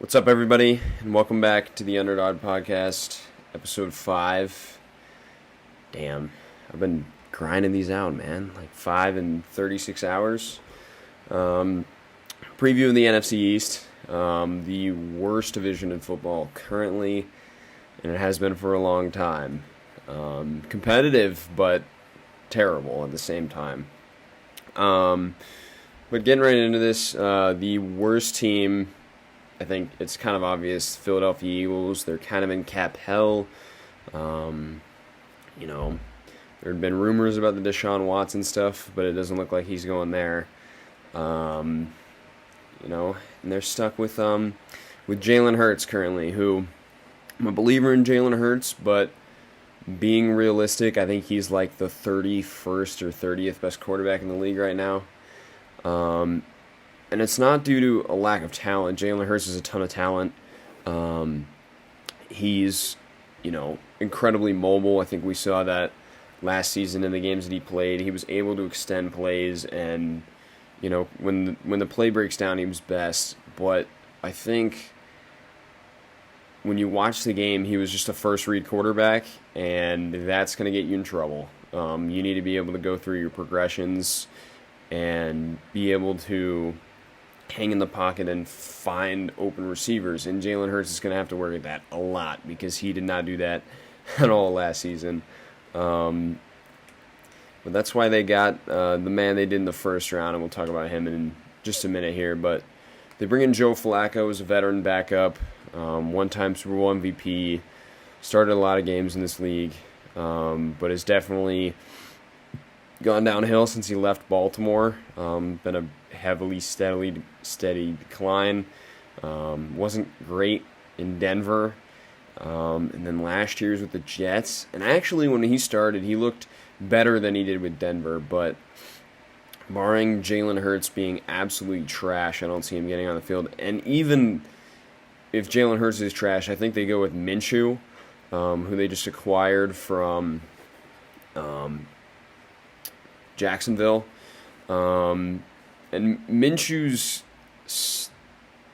What's up, everybody, and welcome back to the Underdog podcast, episode 5. Damn, I've been grinding these out, man, like 5 and 36 hours. Preview of the NFC East, the worst division in football currently, and it has been for a long time. Competitive, but terrible at the same time. But getting right into this, the worst team, I think it's kind of obvious, Philadelphia Eagles. They're kind of in cap hell. There had been rumors about the Deshaun Watson stuff, but it doesn't look like he's going there. And they're stuck with Jalen Hurts currently, who I'm a believer in Jalen Hurts, but being realistic, I think he's like the 31st or 30th best quarterback in the league right now. And it's not due to a lack of talent. Jalen Hurts has a ton of talent. He's, incredibly mobile. I think we saw that last season in the games that he played. He was able to extend plays, and, when the play breaks down, he was best. But I think when you watch the game, he was just a first-read quarterback, and that's going to get you in trouble. You need to be able to go through your progressions and be able to hang in the pocket and find open receivers. And Jalen Hurts is going to have to work at that a lot because he did not do that at all last season. But that's why they got the man they did in the first round, and we'll talk about him in just a minute here. But they bring in Joe Flacco as a veteran backup, one-time Super Bowl MVP, started a lot of games in this league, but has definitely gone downhill since he left Baltimore. Been a heavily, steady decline. Wasn't great in Denver. And then last year's with the Jets. And actually, when he started, he looked better than he did with Denver. But barring Jalen Hurts being absolutely trash, I don't see him getting on the field. And even if Jalen Hurts is trash, I think they go with Minshew, who they just acquired from Jacksonville. And Minshew's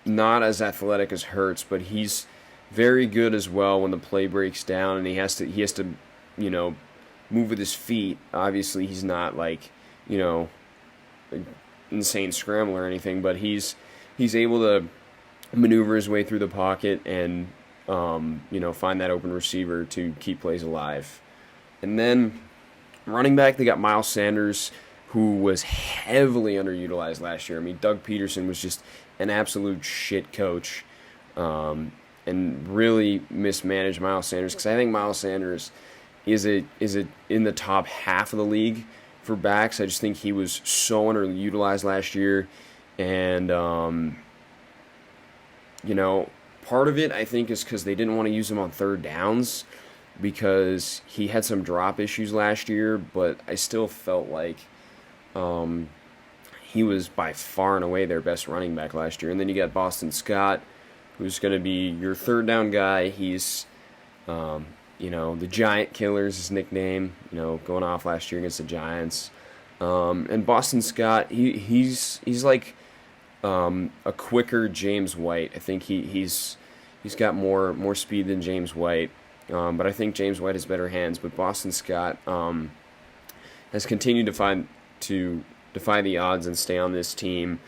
not as athletic as Hurts, but he's very good as well when the play breaks down, and he has to move with his feet. Obviously, he's not like an insane scrambler or anything, but he's able to maneuver his way through the pocket and find that open receiver to keep plays alive. And then running back, they got Miles Sanders, who was heavily underutilized last year. I mean, Doug Peterson was just an absolute shit coach, and really mismanaged Miles Sanders, because I think Miles Sanders is in the top half of the league for backs. I just think he was so underutilized last year, and part of it I think is because they didn't want to use him on third downs, because he had some drop issues last year, but I still felt like he was by far and away their best running back last year. And then you got Boston Scott, who's going to be your third down guy. He's, the Giant Killer is his nickname, going off last year against the Giants. And Boston Scott, he's like a quicker James White. I think he's got more speed than James White. But I think James White has better hands. But Boston Scott has continued to defy the odds and stay on this team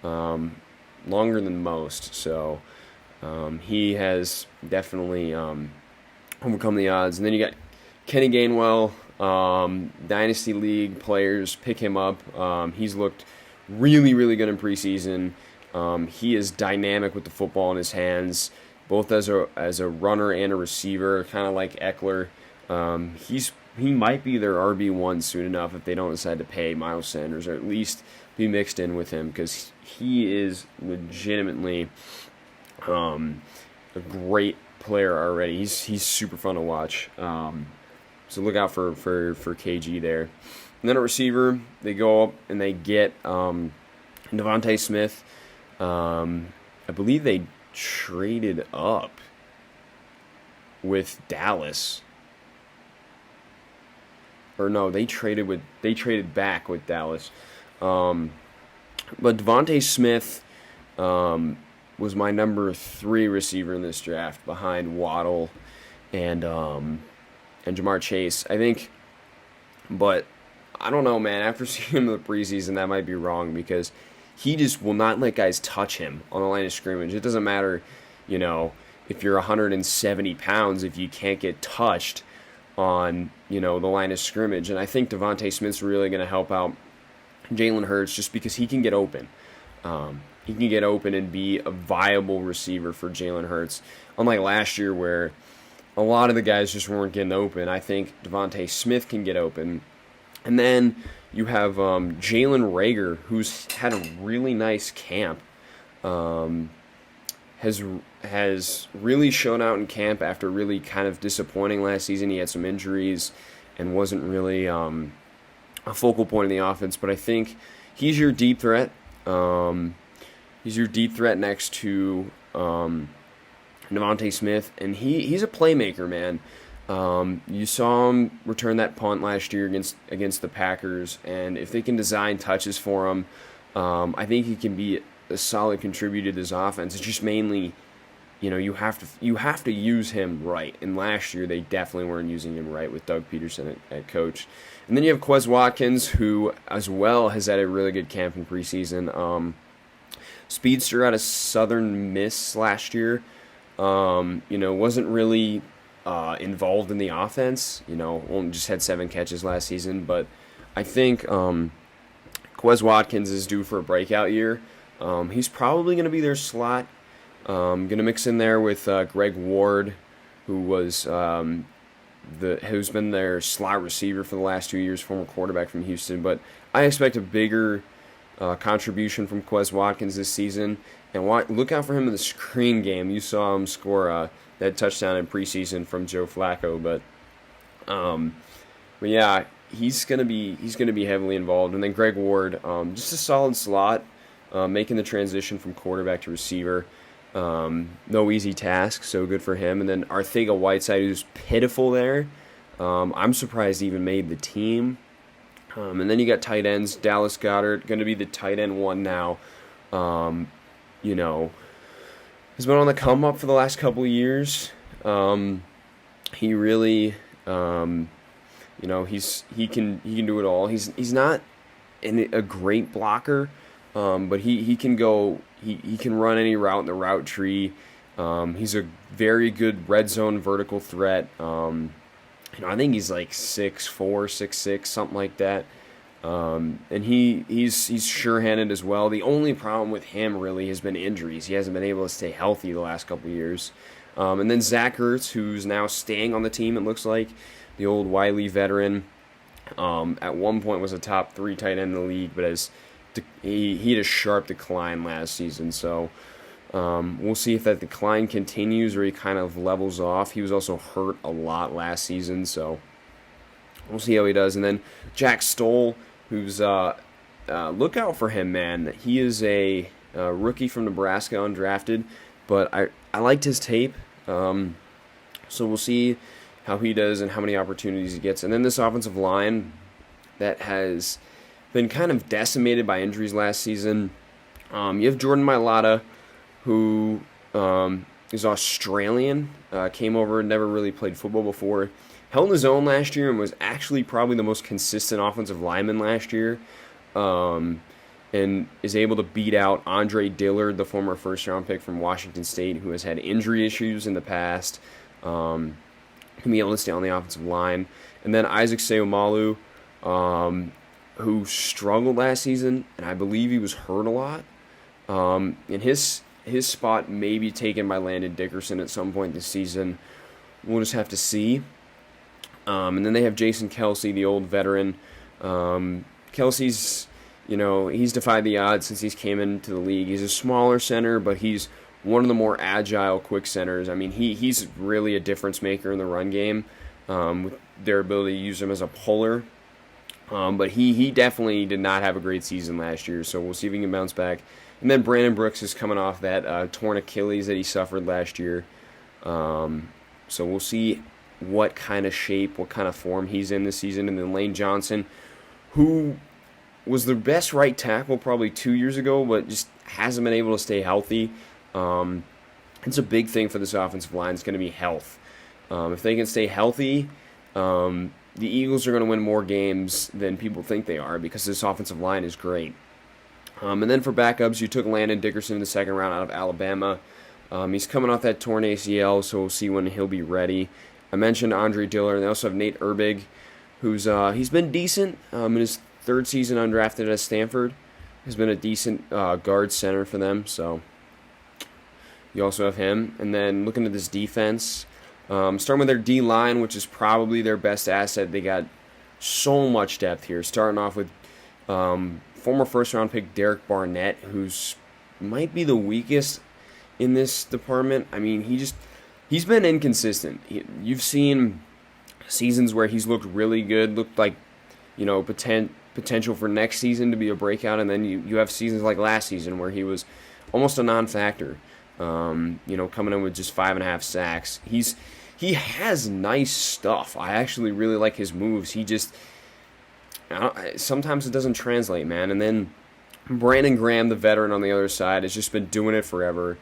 longer than most. So he has definitely overcome the odds. And then you got Kenny Gainwell, Dynasty League players pick him up. He's looked really, really good in preseason. He is dynamic with the football in his hands, both as a runner and a receiver, kind of like Eckler. He might be their RB1 soon enough if they don't decide to pay Miles Sanders, or at least be mixed in with him, because he is legitimately a great player already. He's super fun to watch. So look out for KG there. And then a receiver, they go up and they get Devonta Smith. I believe they traded up with Dallas. Or no, they traded back with Dallas. But Devonta Smith was my number 3 receiver in this draft, behind Waddle and Jamar Chase, I think. But I don't know, man. After seeing him in the preseason, that might be wrong, because he just will not let guys touch him on the line of scrimmage. It doesn't matter, if you're 170 pounds, if you can't get touched on, the line of scrimmage. And I think Devonta Smith's really going to help out Jalen Hurts, just because he can get open. He can get open and be a viable receiver for Jalen Hurts. Unlike last year, where a lot of the guys just weren't getting open, I think Devonta Smith can get open. And then you have Jaylen Rager, who's had a really nice camp. Has really shown out in camp after really kind of disappointing last season. He had some injuries and wasn't really a focal point of the offense. But I think he's your deep threat. He's your deep threat next to Devonta Smith, and he's a playmaker, man. You saw him return that punt last year against the Packers, and if they can design touches for him, I think he can be a solid contributor to this offense. It's just mainly, you have to use him right. And last year they definitely weren't using him right with Doug Peterson at coach. And then you have Quez Watkins, who as well has had a really good camp in preseason. Speedster out of Southern Miss last year. Wasn't really involved in the offense. Only just had 7 catches last season. But I think Quez Watkins is due for a breakout year. He's probably going to be their slot. Going to mix in there with Greg Ward, who's been their slot receiver for the last 2 years, former quarterback from Houston. But I expect a bigger contribution from Quez Watkins this season. And look out for him in the screen game. You saw him score that touchdown in preseason from Joe Flacco. But yeah, he's gonna be heavily involved. And then Greg Ward, just a solid slot, making the transition from quarterback to receiver. No easy task, so good for him. And then Arcega-Whiteside, who's pitiful there. I'm surprised he even made the team. And then you got tight ends. Dallas Goedert, going to be the tight end 1 now. Has been on the come up for the last couple of years. He really, he can do it all. He's not a great blocker, but he can go. He can run any route in the route tree. He's a very good red zone vertical threat. I think he's like 6'4", 6'6", something like that. And he's sure-handed as well. The only problem with him really has been injuries. He hasn't been able to stay healthy the last couple of years. And then Zach Ertz, who's now staying on the team, it looks like, the old Wiley veteran. At one point was a top 3 tight end in the league, but he had a sharp decline last season. So we'll see if that decline continues or he kind of levels off. He was also hurt a lot last season, so we'll see how he does. And then Jack Stoll, who's look out for him, man. He is a rookie from Nebraska, undrafted, but I liked his tape. So we'll see how he does and how many opportunities he gets. And then this offensive line that has been kind of decimated by injuries last season. You have Jordan Mailata, who is Australian, came over, never really played football before, held his own last year and was actually probably the most consistent offensive lineman last year, and is able to beat out Andre Dillard, the former first-round pick from Washington State, who has had injury issues in the past, can be able to stay on the offensive line. And then Isaac Seumalo, who struggled last season, and I believe he was hurt a lot. And his spot may be taken by Landon Dickerson at some point this season. We'll just have to see. And then they have Jason Kelsey, the old veteran. Kelsey's, he's defied the odds since he's came into the league. He's a smaller center, but he's one of the more agile, quick centers. I mean, he's really a difference maker in the run game, with their ability to use him as a puller. But he definitely did not have a great season last year, so we'll see if he can bounce back. And then Brandon Brooks is coming off that torn Achilles that he suffered last year. So we'll see what kind of shape, what kind of form he's in this season. And then Lane Johnson, who was the best right tackle probably 2 years ago, but just hasn't been able to stay healthy. It's a big thing for this offensive line. It's going to be health. If they can stay healthy, the Eagles are going to win more games than people think they are because this offensive line is great. And then for backups, you took Landon Dickerson in the second round out of Alabama. He's coming off that torn ACL, so we'll see when he'll be ready. I mentioned Andre Dillard, and they also have Nate Erbig, who's he's been decent in his third season undrafted at Stanford. He's been a decent guard center for them, so you also have him. And then looking at this defense, starting with their D-line, which is probably their best asset. They got so much depth here, starting off with former first-round pick Derek Barnett, who's might be the weakest in this department. I mean, he's been inconsistent. You've seen seasons where he's looked really good, looked like, potential for next season to be a breakout, and then you have seasons like last season where he was almost a non-factor. Coming in with just 5.5 sacks. He has nice stuff. I actually really like his moves. Sometimes it doesn't translate, man. And then Brandon Graham, the veteran on the other side, has just been doing it forever.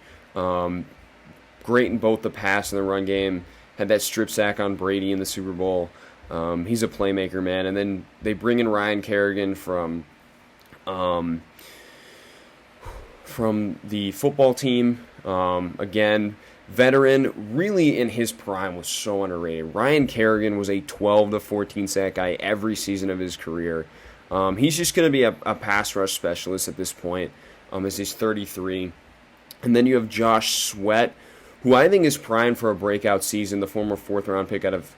Great in both the pass and the run game. Had that strip sack on Brady in the Super Bowl. He's a playmaker, man. And then they bring in Ryan Kerrigan from the football team. Again, veteran, really in his prime, was so underrated. Ryan Kerrigan was a 12 to 14 sack guy every season of his career. He's just going to be a pass rush specialist at this point, as he's 33. And then you have Josh Sweat, who I think is primed for a breakout season, the former fourth-round pick out of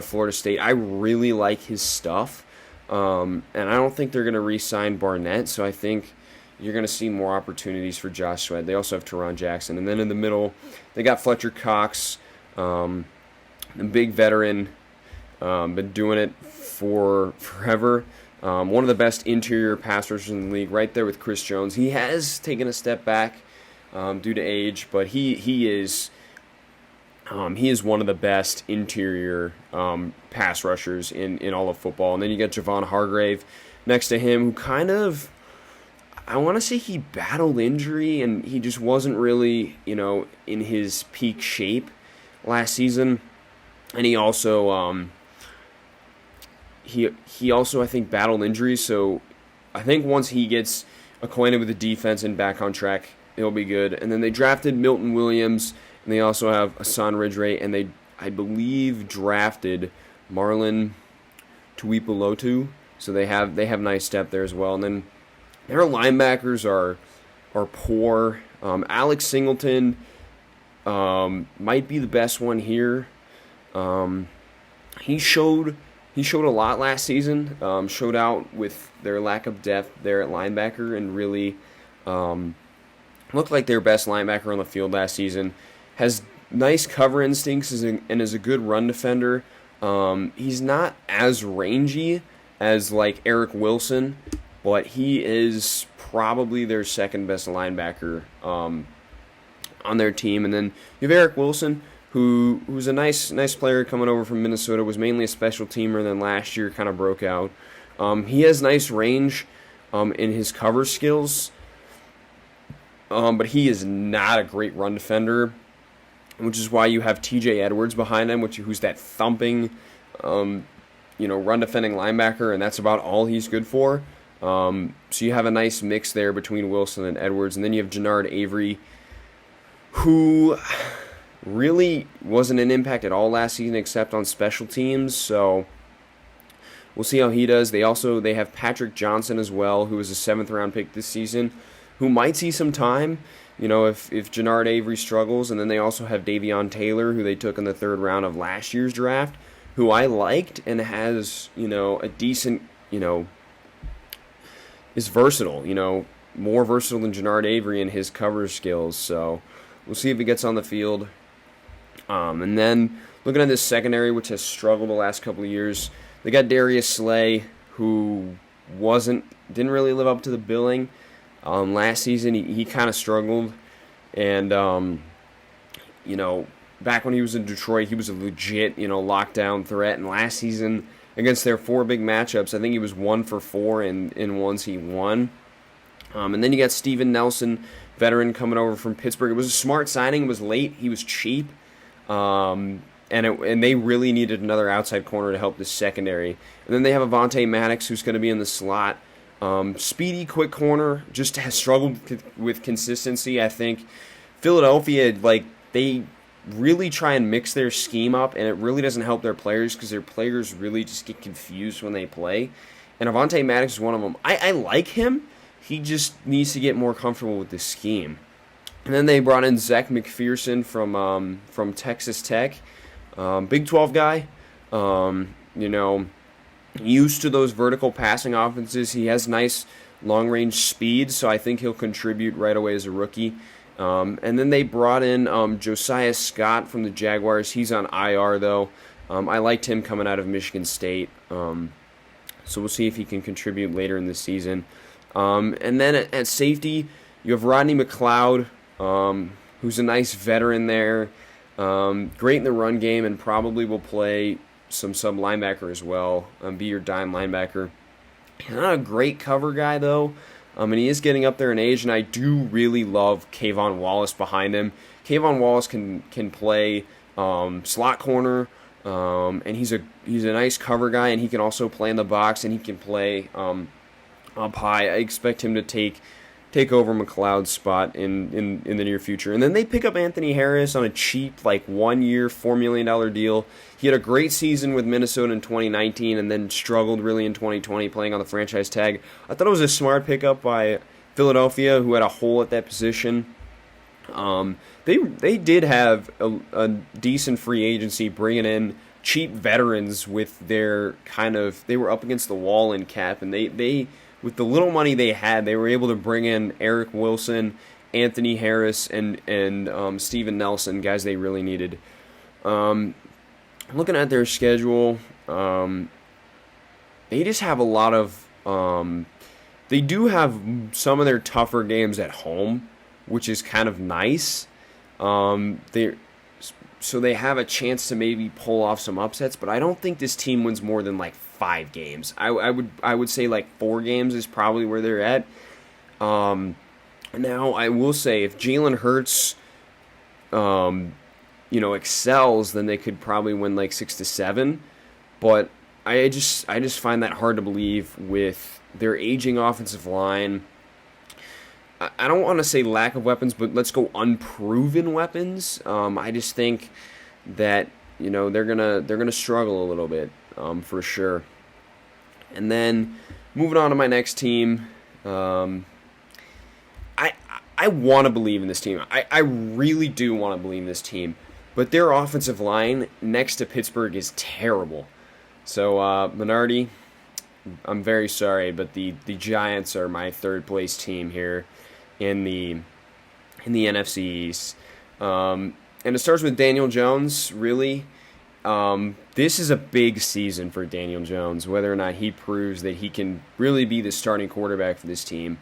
Florida State. I really like his stuff, and I don't think they're going to re-sign Barnett, so I think you're going to see more opportunities for Josh Sweat. They also have Teron Jackson. And then in the middle, they got Fletcher Cox, the big veteran, been doing it for forever. One of the best interior pass rushers in the league, right there with Chris Jones. He has taken a step back due to age, but he is one of the best interior pass rushers in all of football. And then you got Javon Hargrave next to him, who kind of, I want to say he battled injury and he just wasn't really, in his peak shape last season. And he also, he also, I think, battled injuries. So I think once he gets acquainted with the defense and back on track, it'll be good. And then they drafted Milton Williams, and they also have Hassan Ridgeway, and they, I believe, drafted Marlon Tuipulotu. So they have nice depth there as well. And then their linebackers are poor. Alex Singleton might be the best one here. He showed a lot last season. Showed out with their lack of depth there at linebacker, and really looked like their best linebacker on the field last season. Has nice cover instincts and is a good run defender. He's not as rangy as like Eric Wilson, but he is probably their second best linebacker on their team. And then you have Eric Wilson, who's a nice player coming over from Minnesota, was mainly a special teamer, then last year kind of broke out. He has nice range in his cover skills, but he is not a great run defender, which is why you have TJ Edwards behind him, who's that thumping, run defending linebacker, and that's about all he's good for. So you have a nice mix there between Wilson and Edwards. And then you have Jannard Avery, who really wasn't an impact at all last season except on special teams. So we'll see how he does. They have Patrick Johnson as well, who was a 7th-round pick this season, who might see some time, if Jannard Avery struggles. And then they also have Davion Taylor, who they took in the 3rd round of last year's draft, who I liked and has, a decent, is versatile, more versatile than Jannard Avery in his cover skills. So we'll see if he gets on the field. And then looking at this secondary, which has struggled the last couple of years, they got Darius Slay, who didn't really live up to the billing. Last season, he kind of struggled. And, back when he was in Detroit, he was a legit, lockdown threat. And last season, against their 4 big matchups, I think he was 1 for 4 in ones he won. And then you got Steven Nelson veteran coming over from Pittsburgh. It was a smart signing. It was late. He was cheap. And they really needed another outside corner to help the secondary. And then they have Avonte Maddox, who's going to be in the slot. Speedy, quick corner, just has struggled with consistency, I think. Philadelphia, they really try and mix their scheme up, and it really doesn't help their players because their players really just get confused when they play. And Avonte Maddox is one of them. I like him. He just needs to get more comfortable with the scheme. And then they brought in Zach McPherson from Texas Tech. Big 12 guy. Used to those vertical passing offenses. He has nice long-range speed, so I think he'll contribute right away as a rookie. And then they brought in Josiah Scott from the Jaguars. He's on IR, though. I liked him coming out of Michigan State. So we'll see if he can contribute later in the season. And then at safety, you have Rodney McLeod, who's a nice veteran there. Great in the run game and probably will play some sub linebacker as well, be your dime linebacker. He's not a great cover guy, though. And he is getting up there in age, and I do really love Kayvon Wallace behind him. Kayvon Wallace can play slot corner, and he's a nice cover guy, and he can also play in the box, and he can play up high. I expect him to take over McLeod's spot in the near future. And then they pick up Anthony Harris on a cheap 1 year, $4 million deal. He had a great season with Minnesota in 2019 and then struggled really in 2020 playing on the franchise tag. I thought it was a smart pickup by Philadelphia, who had a hole at that position. They did have a decent free agency, bringing in cheap veterans with their they were up against the wall in cap, and they with the little money they had, they were able to bring in Eric Wilson, Anthony Harris, and Steven Nelson, guys they really needed. Looking at their schedule, they just have a lot of... they do have some of their tougher games at home, which is kind of nice. So they have a chance to maybe pull off some upsets, but I don't think this team wins more than 5 games. I would say 4 games is probably where they're at. Now I will say if Jalen Hurts, excels, then they could probably win 6 to 7. But I just find that hard to believe with their aging offensive line. I don't want to say lack of weapons, but let's go unproven weapons. I just think that they're gonna struggle a little bit for sure. And then moving on to my next team, I want to believe in this team. I really do want to believe in this team, but their offensive line next to Pittsburgh is terrible. So Minardi, I'm very sorry, but the Giants are my third place team here in the NFC East. And it starts with Daniel Jones, really. This is a big season for Daniel Jones, whether or not he proves that he can really be the starting quarterback for this team.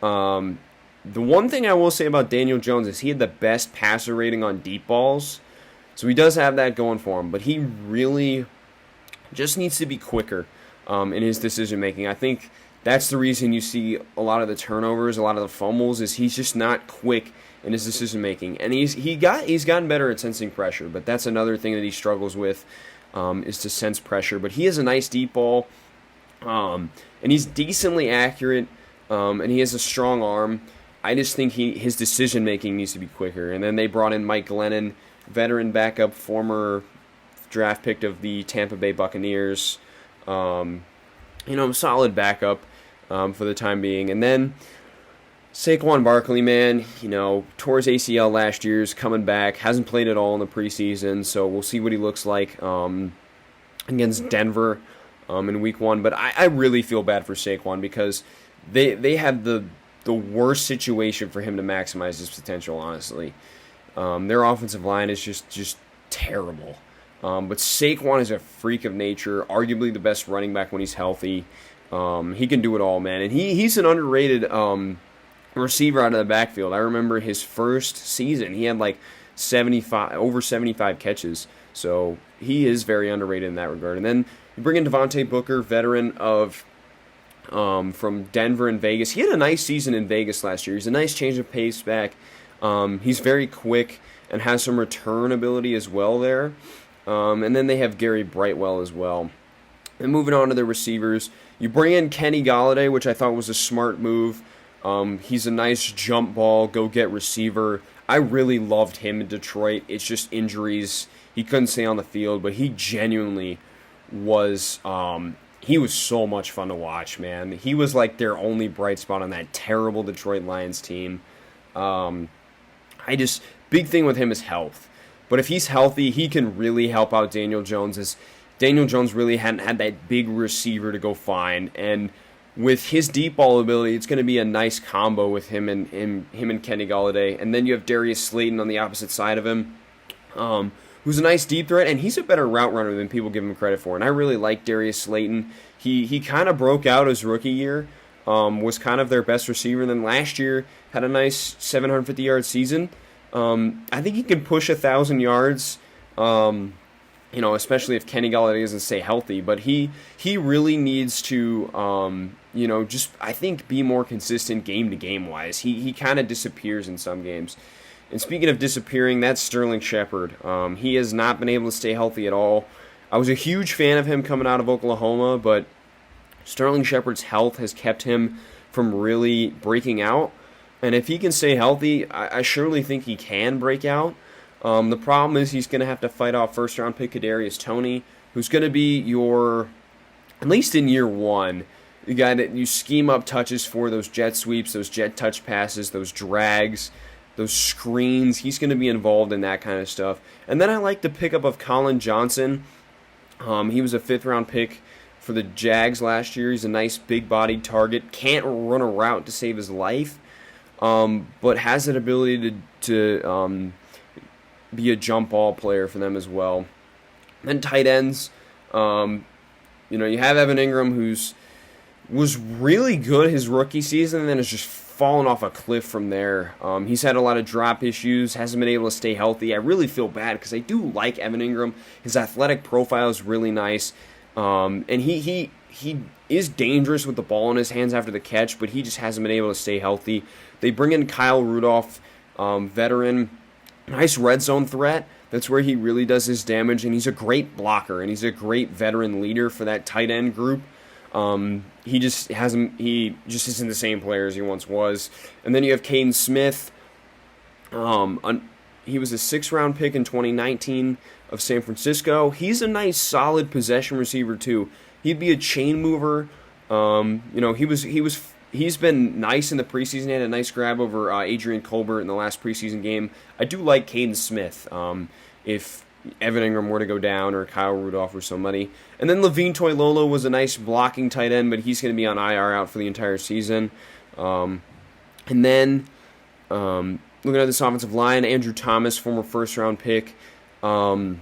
The one thing I will say about Daniel Jones is he had the best passer rating on deep balls, so he does have that going for him, but he really just needs to be quicker in his decision-making. I think that's the reason you see a lot of the turnovers, a lot of the fumbles, is he's just not quick in his decision-making. And he's gotten better at sensing pressure, but that's another thing that he struggles with, is to sense pressure. But he has a nice deep ball, and he's decently accurate, and he has a strong arm. I just think his decision-making needs to be quicker. And then they brought in Mike Glennon, veteran backup, former draft pick of the Tampa Bay Buccaneers. Solid backup for the time being. And then Saquon Barkley, man, tore his ACL last year, is coming back, hasn't played at all in the preseason, so we'll see what he looks like against Denver in week 1. But I really feel bad for Saquon because they have the worst situation for him to maximize his potential, honestly. Their offensive line is just terrible. But Saquon is a freak of nature, arguably the best running back when he's healthy. He can do it all, man. And he's an underrated receiver out of the backfield. I remember his first season, he had over 75 catches. So he is very underrated in that regard. And then you bring in Devontae Booker, veteran of from Denver and Vegas. He had a nice season in Vegas last year. He's a nice change of pace back. He's very quick and has some return ability as well there. And then they have Gary Brightwell as well. And moving on to the receivers, you bring in Kenny Golladay, which I thought was a smart move. He's a nice jump ball, go-get receiver. I really loved him in Detroit. It's just injuries. He couldn't stay on the field, but he genuinely was... he was so much fun to watch, man. He was like their only bright spot on that terrible Detroit Lions team. Big thing with him is health. But if he's healthy, he can really help out Daniel Jones, as Daniel Jones really hadn't had that big receiver to go find. And with his deep ball ability, it's going to be a nice combo with him and Kenny Golladay. And then you have Darius Slayton on the opposite side of him, who's a nice deep threat, and he's a better route runner than people give him credit for. And I really like Darius Slayton. He kind of broke out his rookie year, was kind of their best receiver, and then last year had a nice 750-yard season. I think he can push 1,000 yards, especially if Kenny Golladay doesn't stay healthy. But he really needs to, I think be more consistent game to game wise. He kind of disappears in some games. And speaking of disappearing, that's Sterling Shepard. He has not been able to stay healthy at all. I was a huge fan of him coming out of Oklahoma, but Sterling Shepard's health has kept him from really breaking out. And if he can stay healthy, I surely think he can break out. The problem is he's going to have to fight off first-round pick Kadarius Toney, who's going to be your, at least in year one, the guy that you scheme up touches for, those jet sweeps, those jet touch passes, those drags, those screens. He's going to be involved in that kind of stuff. And then I like the pickup of Colin Johnson. He was a fifth-round pick for the Jags last year. He's a nice big-bodied target. Can't run a route to save his life, but has that ability to be a jump ball player for them as well. Then tight ends, you have Evan Ingram, was really good his rookie season, and then has just fallen off a cliff from there. He's had a lot of drop issues, hasn't been able to stay healthy. I really feel bad because I do like Evan Ingram. His athletic profile is really nice, and he is dangerous with the ball in his hands after the catch, but he just hasn't been able to stay healthy. They bring in Kyle Rudolph, veteran, nice red zone threat. That's where he really does his damage, and he's a great blocker, and he's a great veteran leader for that tight end group. He just isn't the same player as he once was. And then you have Caden Smith. He was a 6th-round pick in 2019 of San Francisco. He's a solid possession receiver too. He'd be a chain mover. He's been nice in the preseason. He had a nice grab over Adrian Colbert in the last preseason game. I do like Caden Smith. If Evan Ingram were to go down, or Kyle Rudolph or somebody. And then Levine Toilolo was a nice blocking tight end, but he's going to be on IR out for the entire season. And then looking at this offensive line, Andrew Thomas, former first-round pick. I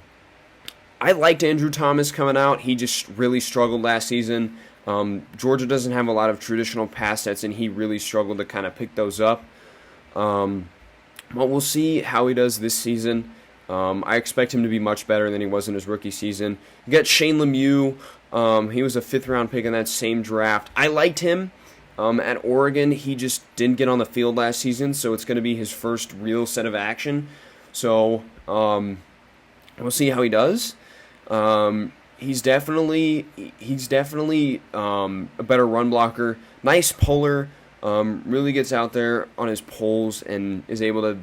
liked Andrew Thomas coming out. He just really struggled last season. Georgia doesn't have a lot of traditional pass sets, and he really struggled to kind of pick those up. But we'll see how he does this season. I expect him to be much better than he was in his rookie season. You got Shane Lemieux. He was a 5th-round pick in that same draft. I liked him at Oregon. He just didn't get on the field last season, so it's going to be his first real set of action. So we'll see how he does. He's definitely a better run blocker. Nice puller. Really gets out there on his pulls and is able to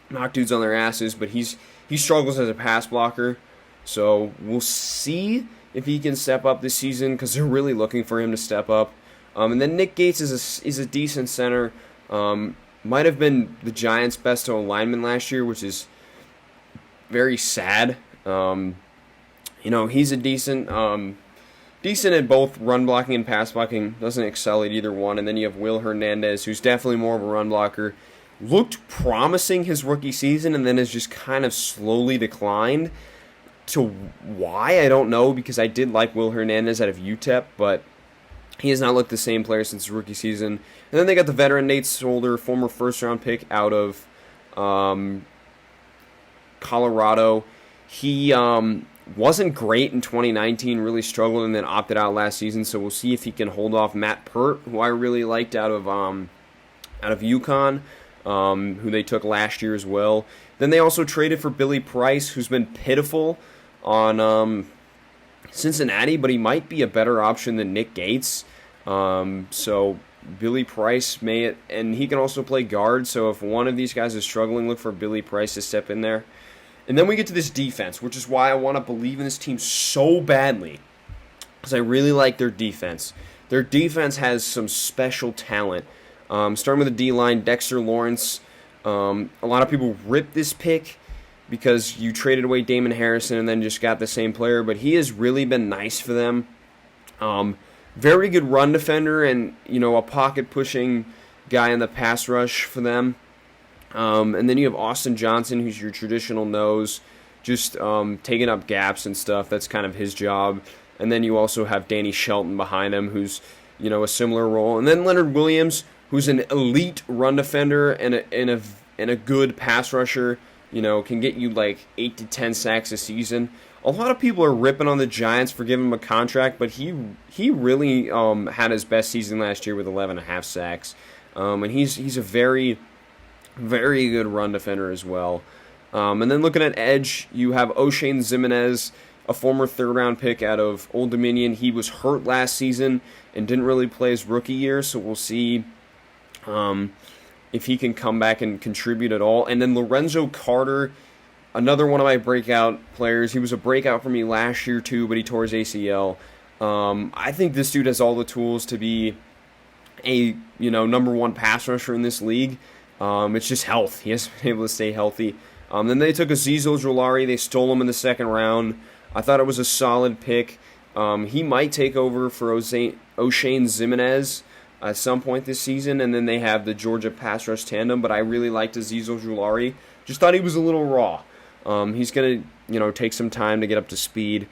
knock dudes on their asses, but he struggles as a pass blocker. So we'll see if he can step up this season, because they're really looking for him to step up. And then Nick Gates is a decent center. Might have been the Giants' best lineman last year, which is very sad. He's a decent at both run blocking and pass blocking. Doesn't excel at either one. And then you have Will Hernandez, who's definitely more of a run blocker. Looked promising his rookie season, and then has just kind of slowly declined. To why, I don't know, because I did like Will Hernandez out of UTEP, but he has not looked the same player since his rookie season. And then they got the veteran Nate Solder, former first-round pick out of Colorado. He wasn't great in 2019, really struggled, and then opted out last season. So we'll see if he can hold off Matt Pert, who I really liked out of UConn, who they took last year as well. Then they also traded for Billy Price, who's been pitiful on Cincinnati, but he might be a better option than Nick Gates. So Billy Price and he can also play guard. So if one of these guys is struggling, look for Billy Price to step in there. And then we get to this defense, which is why I want to believe in this team so badly, because I really like their defense. Their defense has some special talent. Starting with the D-line, Dexter Lawrence. A lot of people rip this pick because you traded away Damon Harrison and then just got the same player, but he has really been nice for them. Very good run defender and, a pocket-pushing guy in the pass rush for them. And then you have Austin Johnson, who's your traditional nose, just taking up gaps and stuff. That's kind of his job. And then you also have Danny Shelton behind him, who's, a similar role. And then Leonard Williams, who's an elite run defender and a good pass rusher, can get you like 8 to 10 sacks a season. A lot of people are ripping on the Giants for giving him a contract, but he really had his best season last year with 11.5 sacks. And he's a very, very good run defender as well. And then looking at edge, you have O'Shane Ximenez, a former third-round pick out of Old Dominion. He was hurt last season and didn't really play his rookie year, so we'll see if he can come back and contribute at all. And then Lorenzo Carter, another one of my breakout players. He was a breakout for me last year too, but he tore his ACL. I think this dude has all the tools to be a number one pass rusher in this league. It's just health. He hasn't been able to stay healthy. Then they took Azeez Ojulari. They stole him in the second round. I thought it was a solid pick. He might take over for O'Shane Ximenez at some point this season, and then they have the Georgia pass rush tandem, but I really liked Azeez Ojulari. Just thought he was a little raw. He's going to, take some time to get up to speed.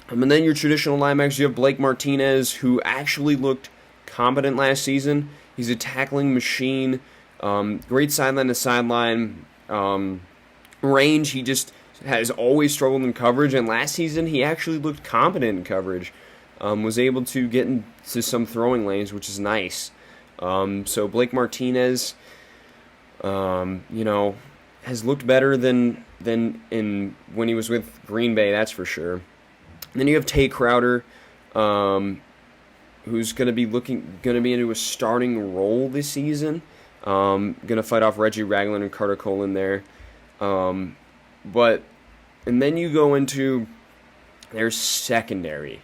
And then your traditional linebackers, you have Blake Martinez, who actually looked competent last season. He's a tackling machine, great sideline to sideline range. He just has always struggled in coverage, and last season he actually looked competent in coverage. Was able to get into some throwing lanes, which is nice. So Blake Martinez, has looked better than when he was with Green Bay, that's for sure. And then you have Tate Crowder, who's going to be into a starting role this season. Going to fight off Reggie Ragland and Carter Colin there. And then you go into their secondary.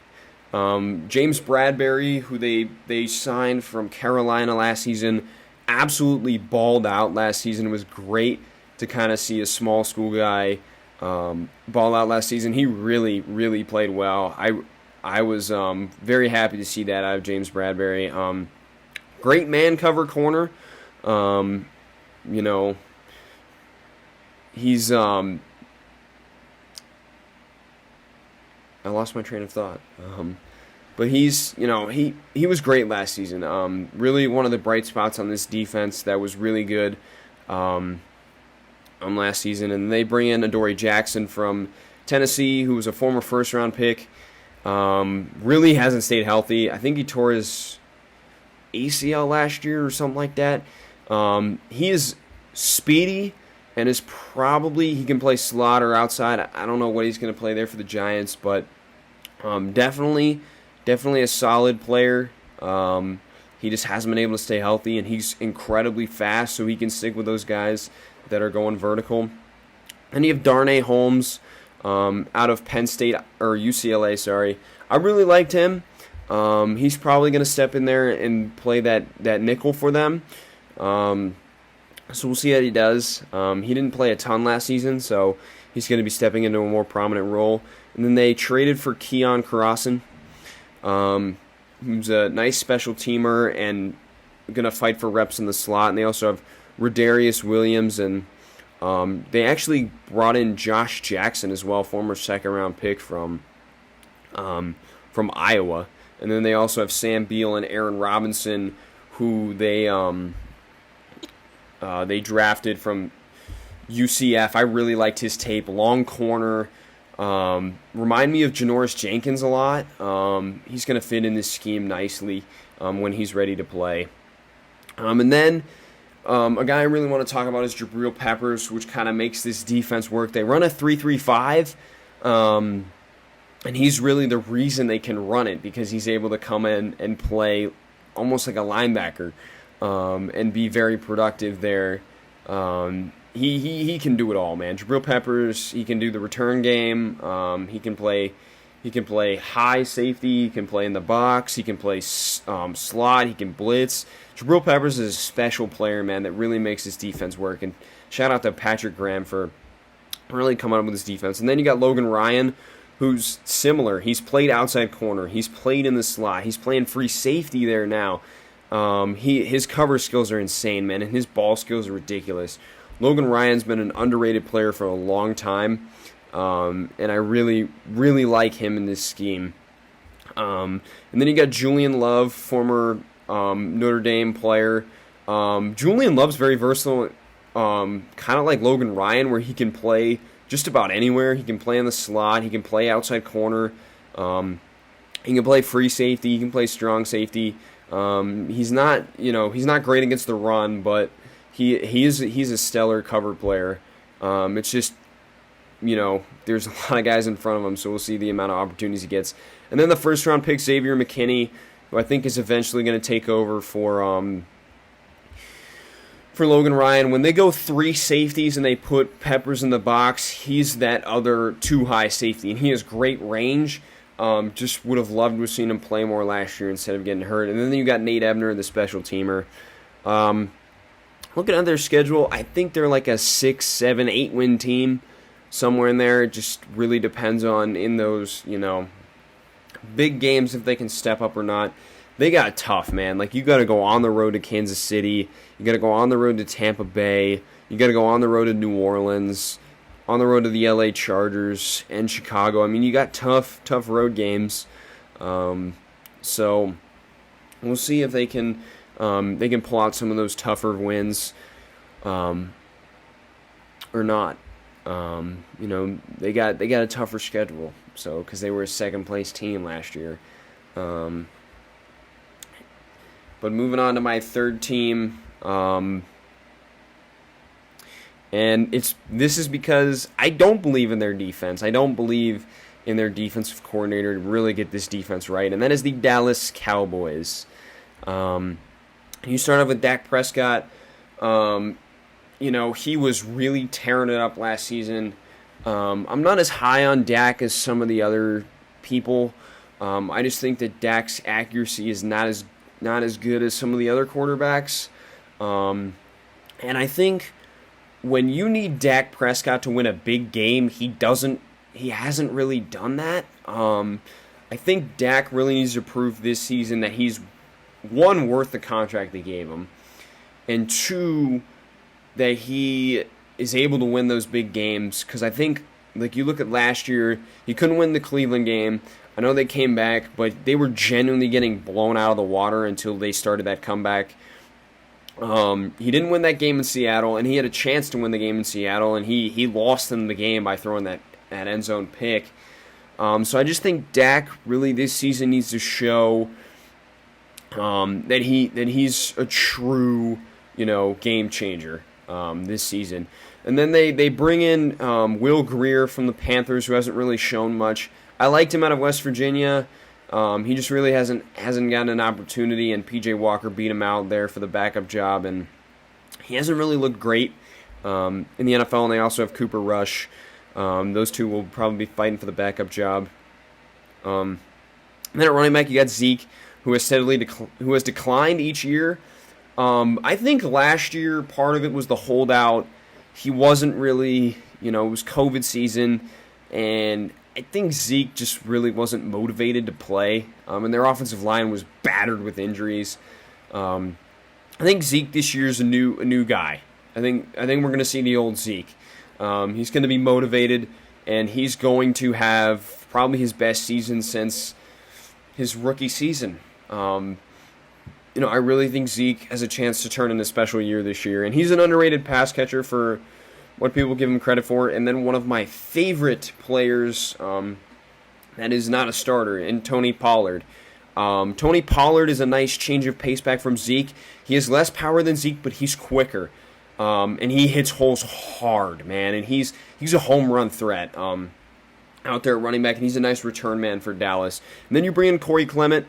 James Bradbury, who they signed from Carolina last season, absolutely balled out last season. It was great to kind of see a small school guy ball out last season. He really, really played well. I was very happy to see that out of James Bradbury. Great man cover corner. He's I lost my train of thought. But he's, he was great last season. Really one of the bright spots on this defense that was really good last season. And they bring in Adoree Jackson from Tennessee, who was a former first-round pick. Really hasn't stayed healthy. I think he tore his ACL last year or something like that. He is speedy and he can play slot or outside. I don't know what he's going to play there for the Giants, but definitely a solid player. He just hasn't been able to stay healthy, and he's incredibly fast, so he can stick with those guys that are going vertical. And you have Darnay Holmes out of Penn State, or UCLA, sorry. I really liked him. He's probably going to step in there and play that nickel for them. So we'll see how he does. He didn't play a ton last season, so he's going to be stepping into a more prominent role. And then they traded for Keon Carson, who's a nice special teamer and going to fight for reps in the slot. And they also have Rodarius Williams, and they actually brought in Josh Jackson as well, former second-round pick from Iowa. And then they also have Sam Beal and Aaron Robinson, who they drafted from UCF. I really liked his tape. Long corner, Remind me of Janoris Jenkins a lot. He's going to fit in this scheme nicely when he's ready to play. And then a guy I really want to talk about is Jabril Peppers, which kind of makes this defense work. They run a 3-3-5, and he's really the reason they can run it, because he's able to come in and play almost like a linebacker and be very productive there. He can do it all, man. Jabril Peppers, he can do the return game. He can play high safety. He can play in the box. He can play slot. He can blitz. Jabril Peppers is a special player, man, that really makes his defense work. And shout out to Patrick Graham for really coming up with his defense. And then you got Logan Ryan, who's similar. He's played outside corner. He's played in the slot. He's playing free safety there now. His cover skills are insane, man, and his ball skills are ridiculous. Logan Ryan's been an underrated player for a long time, and I really, really like him in this scheme. And then you got Julian Love, former Notre Dame player. Julian Love's very versatile, kind of like Logan Ryan, where he can play just about anywhere. He can play in the slot. He can play outside corner. He can play free safety. He can play strong safety. He's not great against the run, but he's a stellar cover player. It's just, there's a lot of guys in front of him, so we'll see the amount of opportunities he gets. And then the first round pick, Xavier McKinney, who I think is eventually going to take over for Logan Ryan. When they go 3 safeties and they put Peppers in the box, he's that other 2-high safety, and he has great range. Just would have loved to have seen him play more last year instead of getting hurt. And then you got Nate Ebner, the special teamer. Looking at their schedule, I think they're like a 6, 7, 8 win team, somewhere in there. It just really depends on in those, big games if they can step up or not. They got it tough, man. Like, you got to go on the road to Kansas City. You got to go on the road to Tampa Bay. You got to go on the road to New Orleans, on the road to the LA Chargers and Chicago. I mean, you got tough road games. So we'll see if they can pull out some of those tougher wins or not. They got a tougher schedule. So, because they were a second-place team last year. But moving on to my third team, and this is because I don't believe in their defense. I don't believe in their defensive coordinator to really get this defense right, and that is the Dallas Cowboys. You start off with Dak Prescott. He was really tearing it up last season. I'm not as high on Dak as some of the other people. I just think that Dak's accuracy is not as good as some of the other quarterbacks. And I think when you need Dak Prescott to win a big game, he hasn't really done that. I think Dak really needs to prove this season that he's, one, worth the contract they gave him, and two, that he is able to win those big games. Because I think, like, you look at last year, he couldn't win the Cleveland game. I know they came back, but they were genuinely getting blown out of the water until they started that comeback. He didn't win that game in Seattle, and he had a chance to win the game in Seattle, and he lost them the game by throwing that end zone pick. So I just think Dak really this season needs to show that he's a true game changer this season. And then they bring in Will Grier from the Panthers, who hasn't really shown much. I liked him out of West Virginia. He just really hasn't gotten an opportunity, and P.J. Walker beat him out there for the backup job, and he hasn't really looked great in the NFL. And they also have Cooper Rush. Those two will probably be fighting for the backup job. And then at running back, you got Zeke, who has declined each year. I think last year part of it was the holdout. He wasn't really, it was COVID season, and I think Zeke just really wasn't motivated to play, and their offensive line was battered with injuries. I think Zeke this year is a new guy. I think we're going to see the old Zeke. He's going to be motivated, and he's going to have probably his best season since his rookie season. I really think Zeke has a chance to turn in a special year this year, and he's an underrated pass catcher for what people give him credit for. And then one of my favorite players that is not a starter, and Tony Pollard. Tony Pollard is a nice change of pace back from Zeke. He has less power than Zeke, but he's quicker. And he hits holes hard, man. And he's a home run threat out there at running back, and he's a nice return man for Dallas. And then you bring in Corey Clement.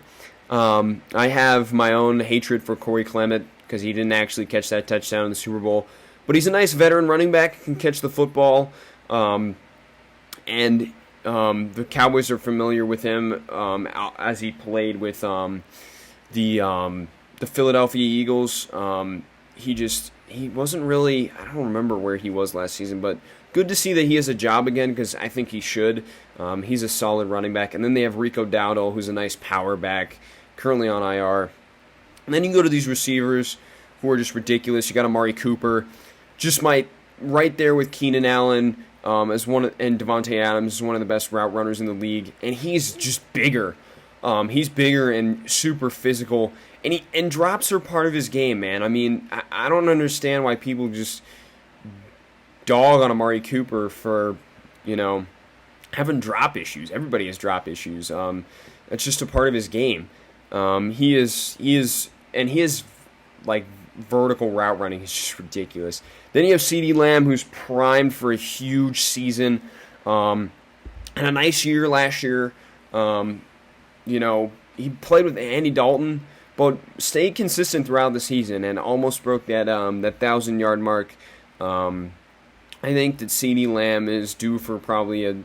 I have my own hatred for Corey Clement because he didn't actually catch that touchdown in the Super Bowl. But he's a nice veteran running back, can catch the football. And the Cowboys are familiar with him as he played with the Philadelphia Eagles. He wasn't really, I don't remember where he was last season, but good to see that he has a job again because I think he should. He's a solid running back. And then they have Rico Dowdle, who's a nice power back, currently on IR. And then you go to these receivers who are just ridiculous. You got Amari Cooper, just right there with Keenan Allen and Devontae Adams is one of the best route runners in the league. And he's just bigger. He's bigger and super physical. And drops are part of his game, man. I mean, I don't understand why people just dog on Amari Cooper for, having drop issues. Everybody has drop issues. It's just a part of his game. He is like vertical route running. It's just ridiculous. Then you have Cedi Lamb, who's primed for a huge season. And a nice year last year. He played with Andy Dalton, but stayed consistent throughout the season and almost broke that 1,000-yard mark. I think that Cedi Lamb is due for probably a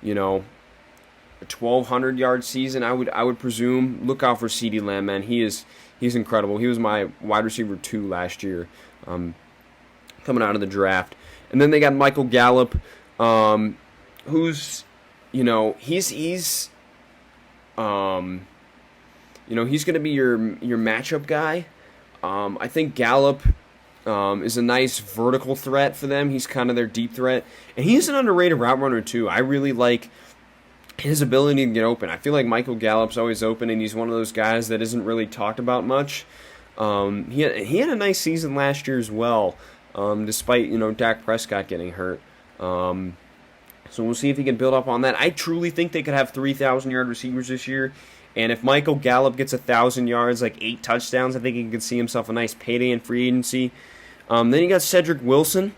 1,200-yard season. I would presume. Look out for Cedi Lamb, man. He's incredible. He was my wide receiver 2 last year, coming out of the draft. And then they got Michael Gallup, who's he's going to be your matchup guy. I think Gallup is a nice vertical threat for them. He's kind of their deep threat. And he's an underrated route runner, too. I really like his ability to get open. I feel like Michael Gallup's always open, and he's one of those guys that isn't really talked about much. He had a nice season last year as well, despite, Dak Prescott getting hurt. So we'll see if he can build up on that. I truly think they could have 3,000-yard receivers this year. And if Michael Gallup gets 1,000 yards, like 8 touchdowns, I think he could see himself a nice payday in free agency. Then you got Cedric Wilson,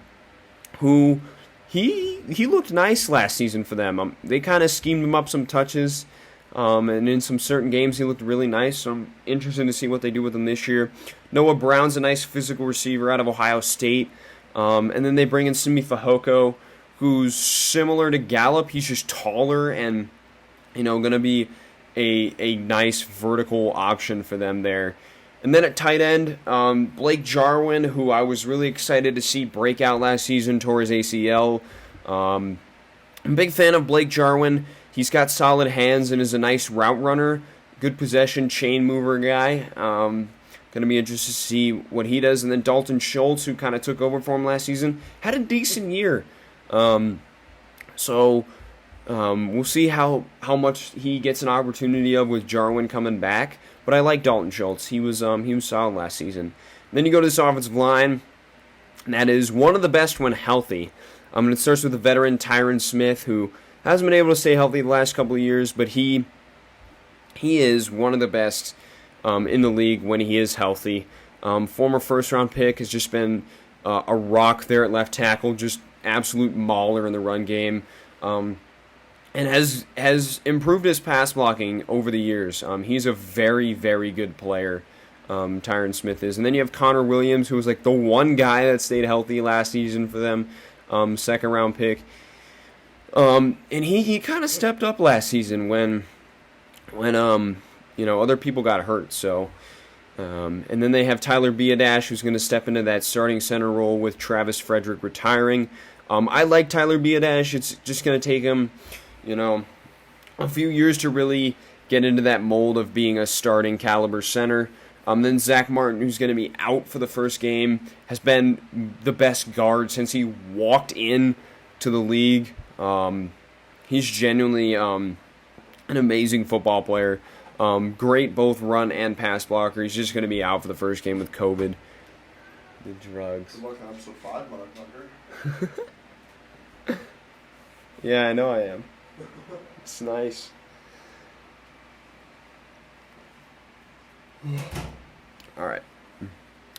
who he looked nice last season for them. They kind of schemed him up some touches, and in some certain games he looked really nice. So I'm interested to see what they do with him this year. Noah Brown's a nice physical receiver out of Ohio State. And then they bring in Simi Fehoko, who's similar to Gallup. He's just taller and, going to be a nice vertical option for them there. And then at tight end, Blake Jarwin, who I was really excited to see break out last season, tore his ACL. I'm a big fan of Blake Jarwin. He's got solid hands and is a nice route runner, good possession, chain mover guy. Going to be interested to see what he does. And then Dalton Schultz, who kind of took over for him last season, had a decent year. So we'll see how much he gets an opportunity of with Jarwin coming back. But I like Dalton Schultz. He was solid last season. And then you go to this offensive line, and that is one of the best when healthy. And it starts with the veteran Tyron Smith, who hasn't been able to stay healthy the last couple of years, but he is one of the best in the league when he is healthy. Former first-round pick, has just been a rock there at left tackle, just absolute mauler in the run game. And has improved his pass blocking over the years. He's a very, very good player, Tyron Smith is. And then you have Connor Williams, who was like the one guy that stayed healthy last season for them, second-round pick. And he kind of stepped up last season when other people got hurt. So, and then they have Tyler Biadasz, who's going to step into that starting center role with Travis Frederick retiring. I like Tyler Biadasz. It's just going to take him, a few years to really get into that mold of being a starting caliber center. Then Zach Martin, who's going to be out for the first game, has been the best guard since he walked in to the league. He's genuinely an amazing football player. Great both run and pass blocker. He's just going to be out for the first game with COVID. The drugs. Good luck on episode 5, motherfucker. Yeah, I know I am. It's nice. All right.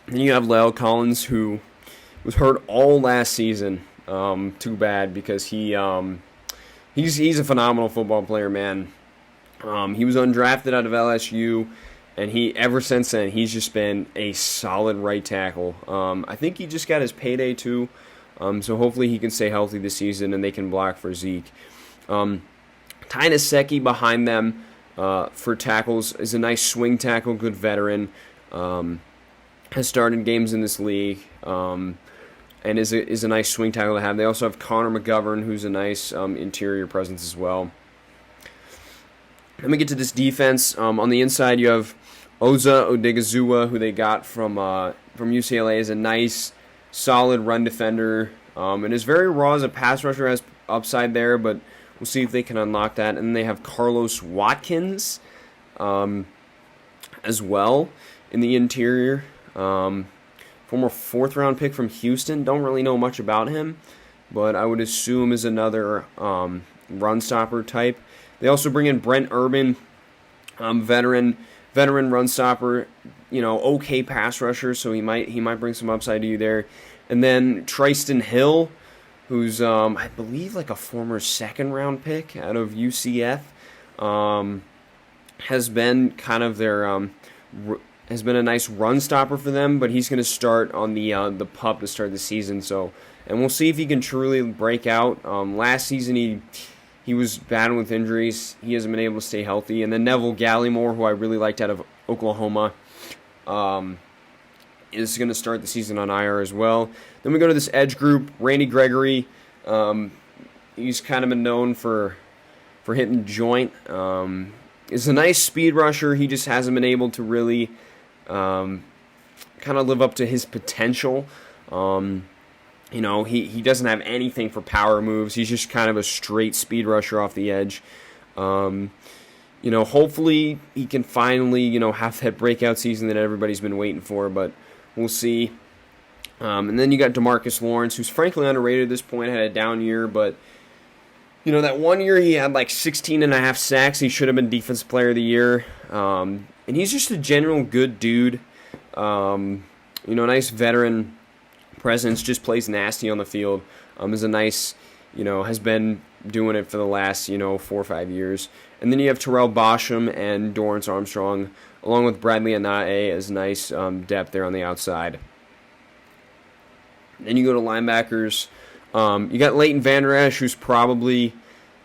Then you have Landon Collins, who was hurt all last season. Too bad, because he's a phenomenal football player, man. He was undrafted out of LSU, and ever since then he's just been a solid right tackle. I think he just got his payday too, so hopefully he can stay healthy this season and they can block for Zeke. Tynaseki behind them for tackles is a nice swing tackle, good veteran. Has started games in this league, and is a nice swing tackle to have. They also have Connor McGovern, who's a nice interior presence as well. Let me get to this defense. On the inside, you have Oza Odigizua, who they got from UCLA, is a nice, solid run defender, and is very raw as a pass rusher, has upside there, but we'll see if they can unlock that. And then they have Carlos Watkins as well in the interior. Former 4th-round pick from Houston. Don't really know much about him, but I would assume is another run stopper type. They also bring in Brent Urban, veteran run stopper, okay pass rusher, so he might bring some upside to you there. And then Tristan Hill, who's I believe like a former 2nd-round pick out of UCF, has been kind of their has been a nice run stopper for them, but he's going to start on the PUP to start the season. So, and we'll see if he can truly break out. Last season he was battling with injuries. He hasn't been able to stay healthy. And then Neville Gallimore, who I really liked out of Oklahoma, is going to start the season on IR as well. Then we go to this edge group. Randy Gregory, he's kind of been known for hitting the joint. Is a nice speed rusher. He just hasn't been able to really kind of live up to his potential. He doesn't have anything for power moves. He's just kind of a straight speed rusher off the edge. Hopefully he can finally, have that breakout season that everybody's been waiting for, but we'll see. And then you got Demarcus Lawrence, who's frankly underrated at this point, had a down year, but that one year he had like 16.5 sacks. He should have been Defensive Player of the Year. And he's just a general good dude. Nice veteran presence, just plays nasty on the field. Is a nice, has been doing it for the last, 4 or 5 years. And then you have Terrell Basham and Dorrance Armstrong, along with Bradley Anae as nice depth there on the outside. Then you go to linebackers. You got Leighton Vander Esch, who's probably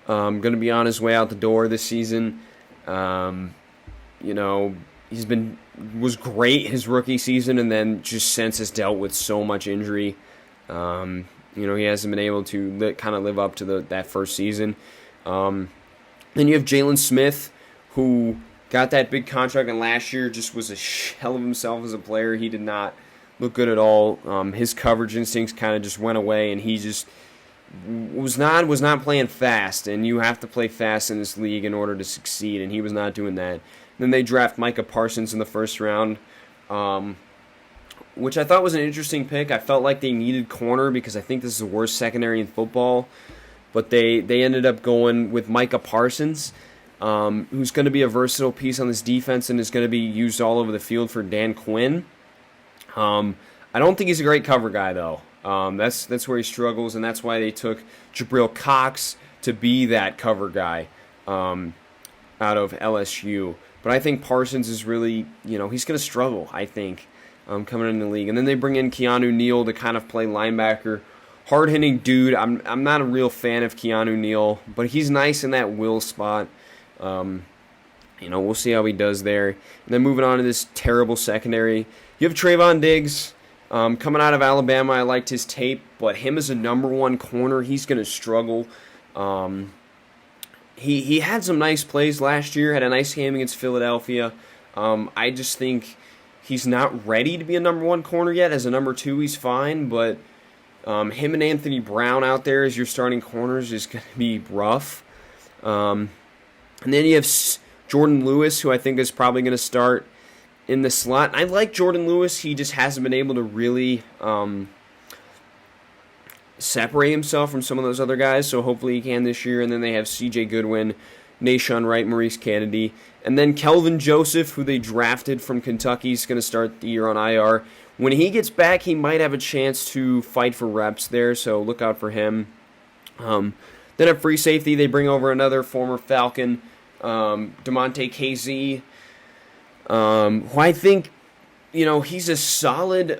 going to be on his way out the door this season. Was great his rookie season, and then just since has dealt with so much injury. He hasn't been able to kind of live up to that first season. Then you have Jalen Smith, who got that big contract, and last year just was a shell of himself as a player. He did not look good at all. His coverage instincts kind of just went away, and he just was not playing fast, and you have to play fast in this league in order to succeed, and he was not doing that. Then they draft Micah Parsons in the 1st round, which I thought was an interesting pick. I felt like they needed corner because I think this is the worst secondary in football, but they ended up going with Micah Parsons, who's going to be a versatile piece on this defense and is going to be used all over the field for Dan Quinn. I don't think he's a great cover guy, though. That's where he struggles, and that's why they took Jabril Cox to be that cover guy out of LSU. But I think Parsons is really, he's going to struggle, I think, coming into the league. And then they bring in Keanu Neal to kind of play linebacker. Hard-hitting dude. I'm not a real fan of Keanu Neal, but he's nice in that will spot. We'll see how he does there. And then moving on to this terrible secondary. You have Trayvon Diggs. Coming out of Alabama, I liked his tape, but him as a number 1 corner, he's going to struggle. He had some nice plays last year, had a nice game against Philadelphia. I just think he's not ready to be a number 1 corner yet. As a number 2, he's fine, but him and Anthony Brown out there as your starting corners is going to be rough. And then you have Jordan Lewis, who I think is probably going to start in the slot. I like Jordan Lewis. He just hasn't been able to really separate himself from some of those other guys, so hopefully he can this year. And then they have C.J. Goodwin, Nashawn Wright, Maurice Kennedy, and then Kelvin Joseph, who they drafted from Kentucky, is going to start the year on IR. When he gets back, he might have a chance to fight for reps there, so look out for him. Then at free safety, they bring over another former Falcon, Damonte Casey, who I think, he's a solid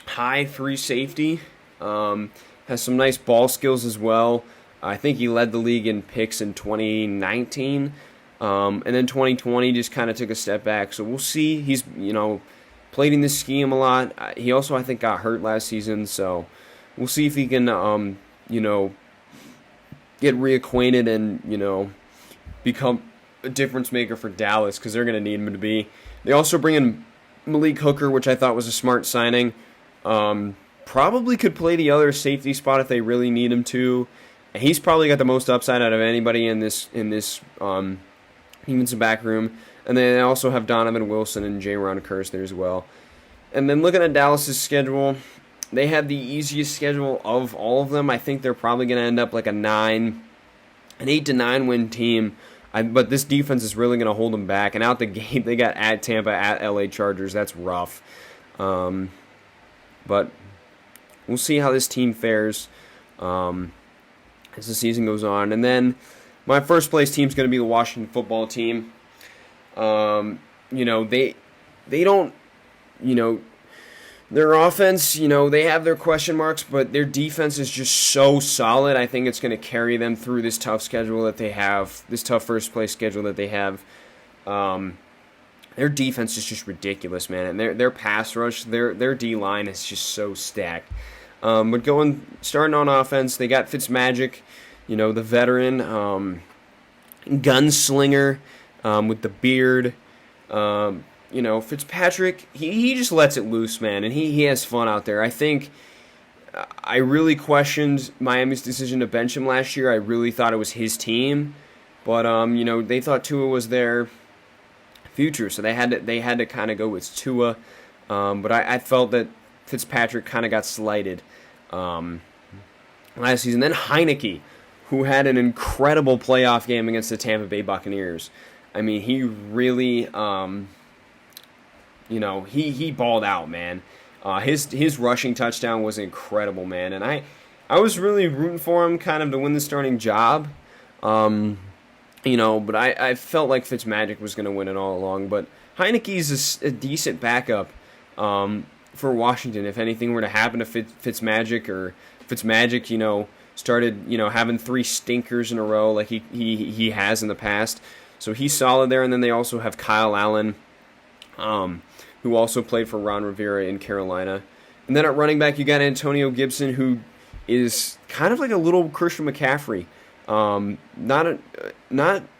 high free safety. Has some nice ball skills as well. I think he led the league in picks in 2019. And then 2020 just kind of took a step back. So we'll see. He's, played in this scheme a lot. He also, I think, got hurt last season. So we'll see if he can, get reacquainted and, become a difference maker for Dallas, because they're going to need him to be. They also bring in Malik Hooker, which I thought was a smart signing. Probably could play the other safety spot if they really need him to. And he's probably got the most upside out of anybody in this defensive back room. And then they also have Donovan Wilson and Jayron Kearse there as well. And then looking at Dallas's schedule, they have the easiest schedule of all of them. I think they're probably going to end up like an 8 to 9 win team. But this defense is really going to hold them back. And out the gate, they got at Tampa, at LA Chargers. That's rough. But we'll see how this team fares as the season goes on. And then my first place team is going to be the Washington football team. They don't, their offense, they have their question marks, but their defense is just so solid. I think it's going to carry them through this tough schedule that they have, this tough first place schedule that they have. Their defense is just ridiculous, man. And their pass rush, their D-line is just so stacked. But starting on offense, they got Fitzmagic, the veteran, gunslinger with the beard. Fitzpatrick, he just lets it loose, man, and he has fun out there. I think I really questioned Miami's decision to bench him last year. I really thought it was his team, but they thought Tua was their future, so they had to kind of go with Tua. But I felt that Fitzpatrick kind of got slighted last season. Then Heineke, who had an incredible playoff game against the Tampa Bay Buccaneers. I mean, he really, he balled out, man. His rushing touchdown was incredible, man. And I was really rooting for him kind of to win the starting job. But I felt like Fitzmagic was going to win it all along. But Heineke's a decent backup for Washington. If anything were to happen to Fitzmagic, or Fitzmagic, started, having 3 stinkers in a row like he has in the past. So he's solid there. And then they also have Kyle Allen, who also played for Ron Rivera in Carolina. And then at running back, you got Antonio Gibson, who is kind of like a little Christian McCaffrey. Not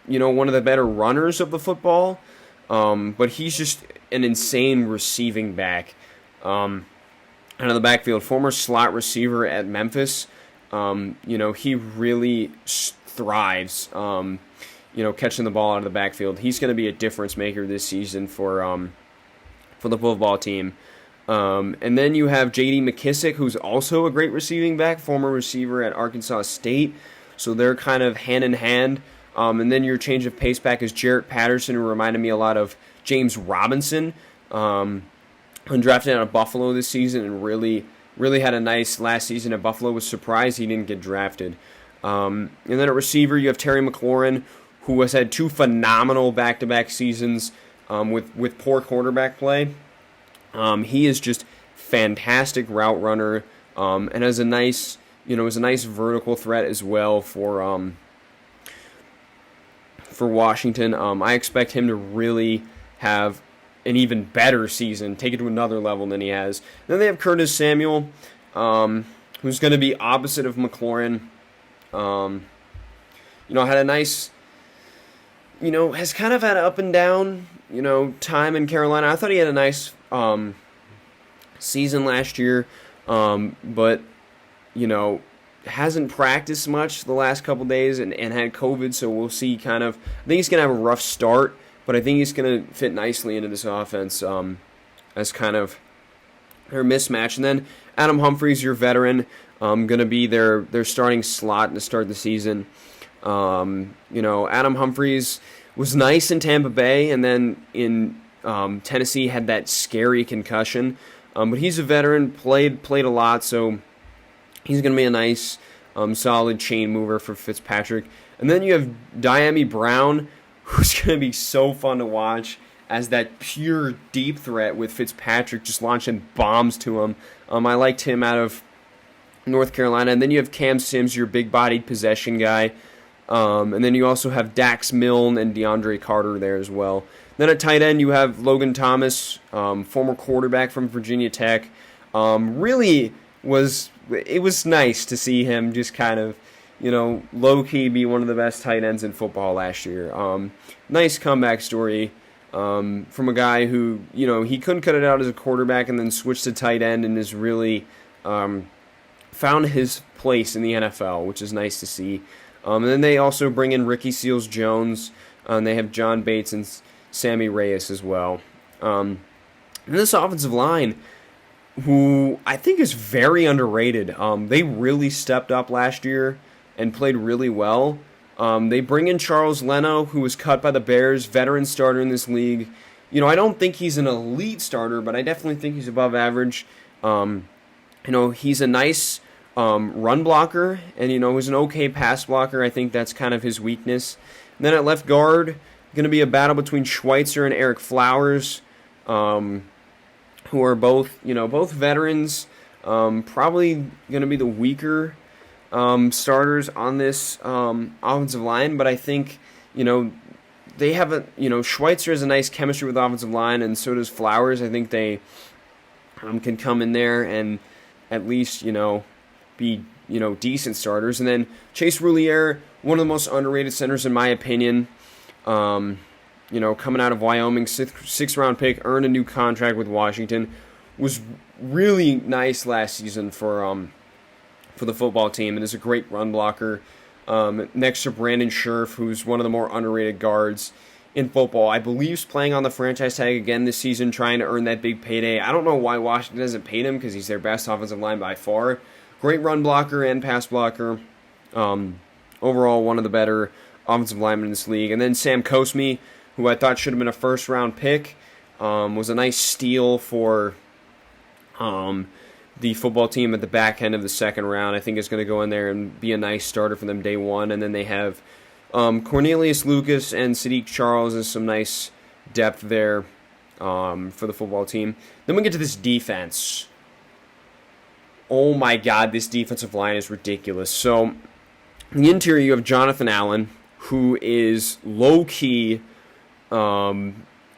one of the better runners of the football, but he's just an insane receiving back. Out of the backfield, former slot receiver at Memphis. He really thrives, catching the ball out of the backfield. He's going to be a difference maker this season for the football team. And then you have J.D. McKissick, who's also a great receiving back, former receiver at Arkansas State. So they're kind of hand in hand. And then your change of pace back is Jarrett Patterson, who reminded me a lot of James Robinson, undrafted out of Buffalo this season, and really had a nice last season at Buffalo. Was surprised he didn't get drafted. And then at receiver, you have Terry McLaurin, who has had 2 phenomenal back-to-back seasons with poor quarterback play. He is just fantastic route runner, and has a nice vertical threat as well for Washington. I expect him to really have an even better season, take it to another level than he has. Then they have Curtis Samuel, who's going to be opposite of McLaurin. Had a nice, has kind of had an up and down, time in Carolina. I thought he had a nice season last year, but, hasn't practiced much the last couple days and had COVID, so we'll see I think he's going to have a rough start, but I think he's going to fit nicely into this offense as kind of their mismatch. And then Adam Humphries, your veteran, going to be their starting slot to start the season. Adam Humphries was nice in Tampa Bay, and then in Tennessee had that scary concussion. But he's a veteran, played a lot, so he's going to be a nice, solid chain mover for Fitzpatrick. And then you have Dyami Brown, who's going to be so fun to watch as that pure deep threat with Fitzpatrick just launching bombs to him. I liked him out of North Carolina. And then you have Cam Sims, your big-bodied possession guy. And then you also have Dax Milne and DeAndre Carter there as well. Then at tight end, you have Logan Thomas, former quarterback from Virginia Tech. It was nice to see him just kind of, low-key be one of the best tight ends in football last year. Nice comeback story from a guy who, he couldn't cut it out as a quarterback and then switched to tight end and has really found his place in the NFL, which is nice to see. And then they also bring in Ricky Seals-Jones, and they have John Bates and Sammy Reyes as well. And this offensive line, who I think is very underrated. They really stepped up last year and played really well. They bring in Charles Leno, who was cut by the Bears, veteran starter in this league. I don't think he's an elite starter, but I definitely think he's above average. He's a nice run blocker, and he's an okay pass blocker. I think that's kind of his weakness. And then at left guard, going to be a battle between Schweitzer and Eric Flowers, who are both veterans. Probably going to be the weaker starters on this offensive line, but I think they have Schweitzer has a nice chemistry with the offensive line, and so does Flowers. I think they can come in there and at least be decent starters. And then Chase Roulier, one of the most underrated centers in my opinion. Coming out of Wyoming, sixth round pick, earned a new contract with Washington, was really nice last season for the football team, and is a great run blocker. Next to Brandon Scherf, who's one of the more underrated guards in football. I believe he's playing on the franchise tag again this season, trying to earn that big payday. I don't know why Washington hasn't paid him, because he's their best offensive line by far. Great run blocker and pass blocker. Overall, one of the better offensive linemen in this league. And then Sam Cosmi, who I thought should have been a first-round pick, was a nice steal for the football team at the back end of the second round. I think is going to go in there and be a nice starter for them day one. And then they have Cornelius Lucas and Sadiq Charles as some nice depth there for the football team. Then we get to this defense. Oh my God, this defensive line is ridiculous. So in the interior, you have Jonathan Allen, who is low-key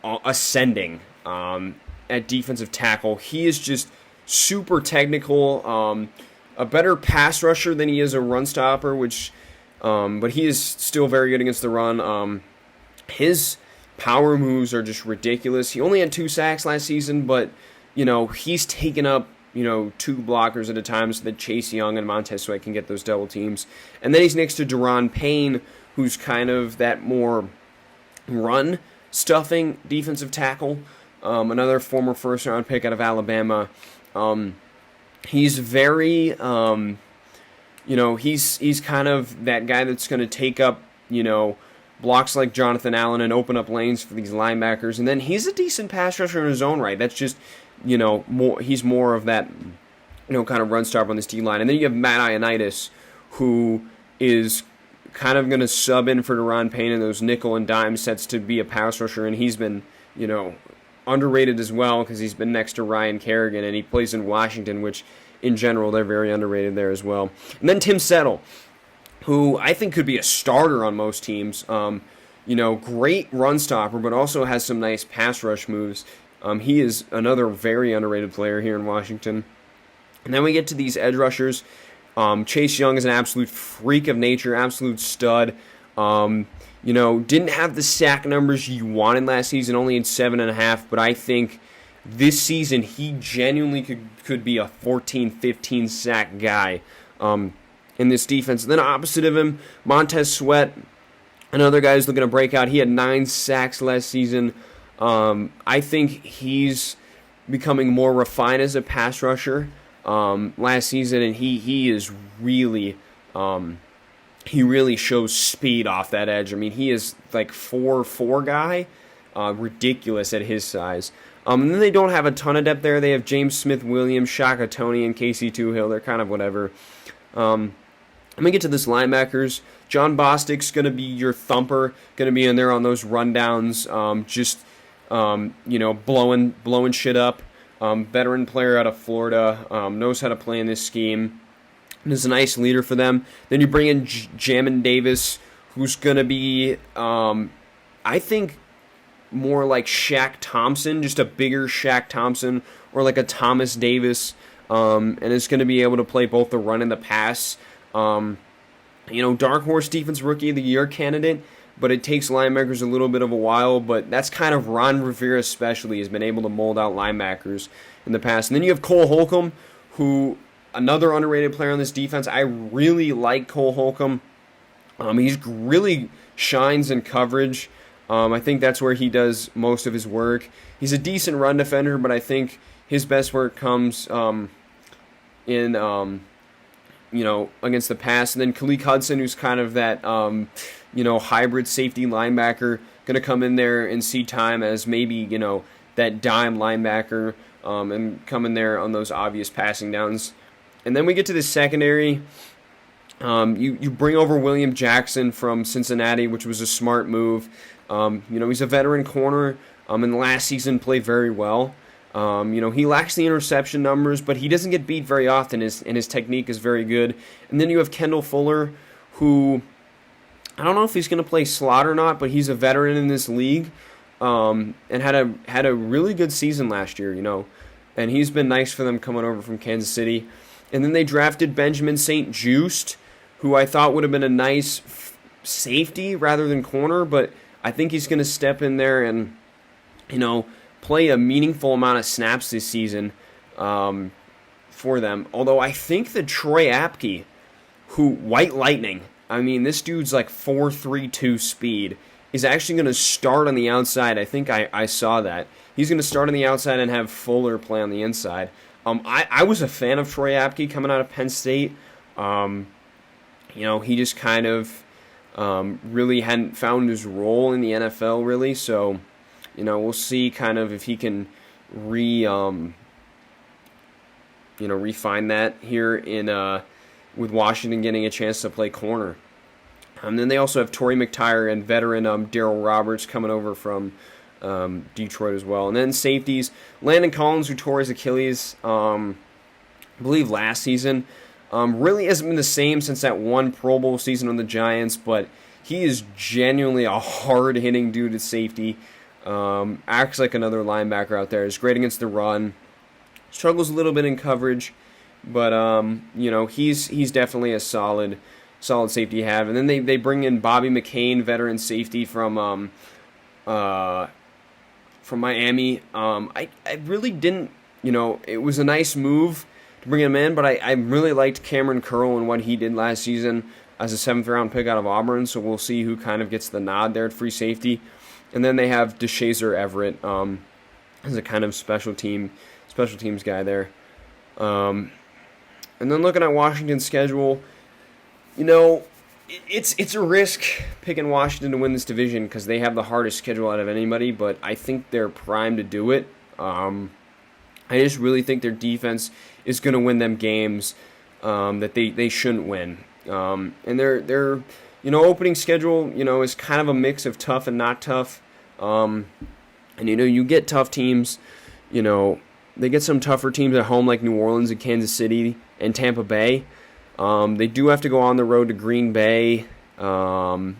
ascending at defensive tackle. He is just super technical, a better pass rusher than he is a run stopper, but he is still very good against the run. His power moves are just ridiculous. He only had 2 sacks last season, but he's taken up 2 blockers at a time so that Chase Young and Montez Sweat can get those double teams. And then he's next to Deron Payne, who's kind of that more run-stuffing defensive tackle, another former first-round pick out of Alabama. He's very, he's kind of that guy that's going to take up, blocks like Jonathan Allen and open up lanes for these linebackers. And then he's a decent pass rusher in his own right. That's just, he's more of that, kind of run stopper on this D-line. And then you have Matt Ioannidis, who is kind of going to sub in for Deron Payne in those nickel and dime sets to be a pass rusher, and he's been, underrated as well because he's been next to Ryan Kerrigan, and he plays in Washington, which in general they're very underrated there as well. And then Tim Settle, who I think could be a starter on most teams. Great run stopper, but also has some nice pass rush moves. He is another very underrated player here in Washington. And then we get to these edge rushers. Chase Young is an absolute freak of nature, absolute stud. Didn't have the sack numbers you wanted last season, only in 7.5, but I think this season he genuinely could be a 14, 15 sack guy in this defense. And then opposite of him, Montez Sweat, Another guy who's looking to break out. He had 9 sacks last season. I think he's becoming more refined as a pass rusher last season, and he is really he really shows speed off that edge. I mean, he is like 4'4" guy, ridiculous at his size. And then they don't have a ton of depth there. They have James Smith, Williams, Shaka Toney, and Casey Hill. They're kind of whatever. Let me get to this linebackers. John Bostic's going to be your thumper, going to be in there on those rundowns, blowing shit up. Veteran player out of Florida, knows how to play in this scheme. And is a nice leader for them. Then you bring in Jamin Davis, who's going to be, I think, more like Shaq Thompson, just a bigger Shaq Thompson, or like a Thomas Davis, and is going to be able to play both the run and the pass. Dark Horse Defense Rookie of the Year candidate, but it takes linebackers a little bit of a while, but that's kind of Ron Rivera especially has been able to mold out linebackers in the past. And then you have Cole Holcomb, who, another underrated player on this defense. I really like Cole Holcomb. He really shines in coverage. I think that's where he does most of his work. He's a decent run defender, but I think his best work comes in against the pass. And then Khaleke Hudson, who's kind of that hybrid safety linebacker, going to come in there and see time as maybe that dime linebacker and come in there on those obvious passing downs. And then we get to the secondary. You bring over William Jackson from Cincinnati, which was a smart move. He's a veteran corner, and last season played very well. He lacks the interception numbers, but he doesn't get beat very often, and his technique is very good. And then you have Kendall Fuller, who, I don't know if he's going to play slot or not, but he's a veteran in this league, and had a really good season last year, and he's been nice for them coming over from Kansas City. And then they drafted Benjamin St. Juste, who I thought would have been a nice safety rather than corner, but I think he's going to step in there and, play a meaningful amount of snaps this season for them. Although I think that Troy Apke, White Lightning, I mean, this dude's like 4.32 speed, is actually going to start on the outside. I think I saw that. He's going to start on the outside and have Fuller play on the inside. I was a fan of Troy Apke coming out of Penn State. He just kind of really hadn't found his role in the NFL, really. So, we'll see kind of if he can refine that here with Washington getting a chance to play corner. Then they also have Torrey McTyer and veteran Darryl Roberts coming over from Detroit as well. And then safeties, Landon Collins, who tore his Achilles, I believe last season. Really hasn't been the same since that one Pro Bowl season on the Giants, but he is genuinely a hard-hitting dude at safety. Acts like another linebacker out there. Is great against the run. Struggles a little bit in coverage, but he's definitely a solid safety to have. And then they bring in Bobby McCain, veteran safety from Miami. I really didn't, it was a nice move to bring him in, but I really liked Cameron Curl and what he did last season as a 7th-round pick out of Auburn, so we'll see who kind of gets the nod there at free safety. And then they have DeShazer Everett as a kind of special teams guy there. And then looking at Washington's schedule, it's a risk picking Washington to win this division because they have the hardest schedule out of anybody, but I think they're primed to do it. I just really think their defense is going to win them games that they shouldn't win. And their opening schedule, is kind of a mix of tough and not tough. And you get tough teams, they get some tougher teams at home like New Orleans and Kansas City and Tampa Bay. They do have to go on the road to Green Bay and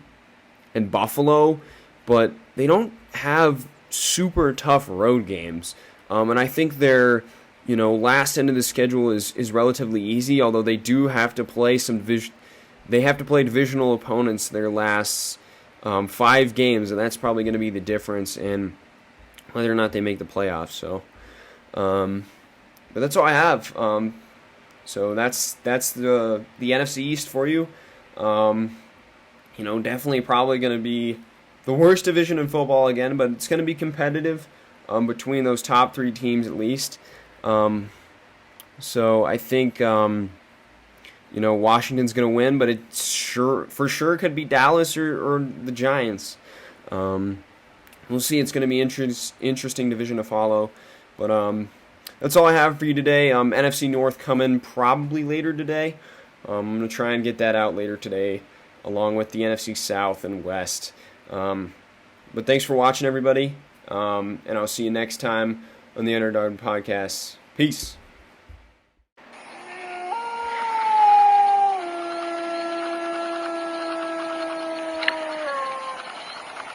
Buffalo, but they don't have super tough road games. And I think their last end of the schedule is relatively easy, although they do have to play divisional opponents their last 5 games, and that's probably going to be the difference in whether or not they make the playoffs. So, but that's all I have. So that's the NFC East for you. definitely probably going to be the worst division in football again, but it's going to be competitive between those top 3 teams at least. So I think, Washington's going to win, but it for sure could be Dallas or the Giants. We'll see. It's going to be interesting division to follow. But that's all I have for you today. NFC North coming probably later today. I'm going to try and get that out later today, along with the NFC South and West. But thanks for watching, everybody. And I'll see you next time on the Underdog Podcast. Peace.